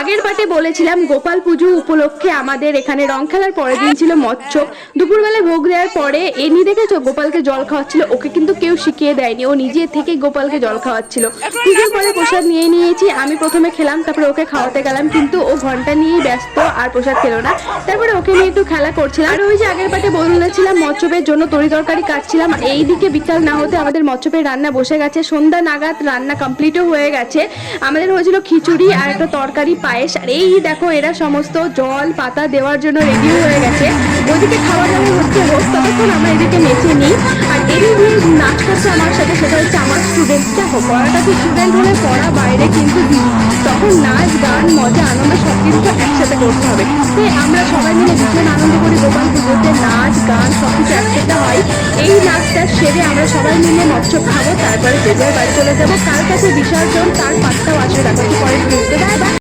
আগের পাটে বলেছিলাম গোপাল পুজো উপলক্ষে আমাদের এখানে রং খেলার পরের দিন ছিল মৎস্য। দুপুরবেলায় ভোগ দেওয়ার পরে এমনি দেখেছো গোপালকে জল খাওয়াচ্ছিল, ওকে কিন্তু কেউ শিখিয়ে দেয়নি, ও নিজে থেকে গোপালকে জল খাওয়াচ্ছিল। পুজোর পরে প্রসাদ নিয়ে নিয়েছি, আমি প্রথমে খেলাম, তারপরে ওকে খাওয়াতে গেলাম, কিন্তু ও ঘন্টা নিয়েই ব্যস্ত আর প্রসাদ খেলো না। তারপরে ওকে নিয়ে একটু খেলা করছিলাম। আর ওই যে আগের পাটে বলেছিলাম মৎস্যপের জন্য তরি তরকারি কাটছিলাম, আর এইদিকে বিকাল না হতে আমাদের মৎস্যপের রান্না বসে গেছে। সন্ধ্যা নাগাদ রান্না কমপ্লিটও হয়ে গেছে। আমাদের হয়েছিল খিচুড়ি আর একটা তরকারি পায়েস। আর এই দেখো এরা সমস্ত জল পাতা দেওয়ার জন্য রেডি হয়ে গেছে। ওদিকে খাওয়া দাওয়া হচ্ছে হোক, ততক্ষণ আমরা এদিকে নেচে নিই। আর এদিকে দিয়ে নাচ করছে আমার সাথে, সেটা হচ্ছে আমার স্টুডেন্ট। দেখো পড়াটা তো স্টুডেন্ট হলে পড়া বাইরে কিন্তু তখন নাচ গান মজা আনন্দ সব কিছু একসাথে করতে হবে। তাই আমরা সবাই মিলে ভীষণ আনন্দ করি গোপাল পুজোতে, নাচ গান সব কিছু একসাথে হয়। এই নাচটা সেরে আমরা সবাই মিলে মৎস্য খাবো, তারপরে যে যার বাড়ি চলে যাবো। কার কাছে বিসর্জন তার পাত্তাও আসবে, দেখো পরে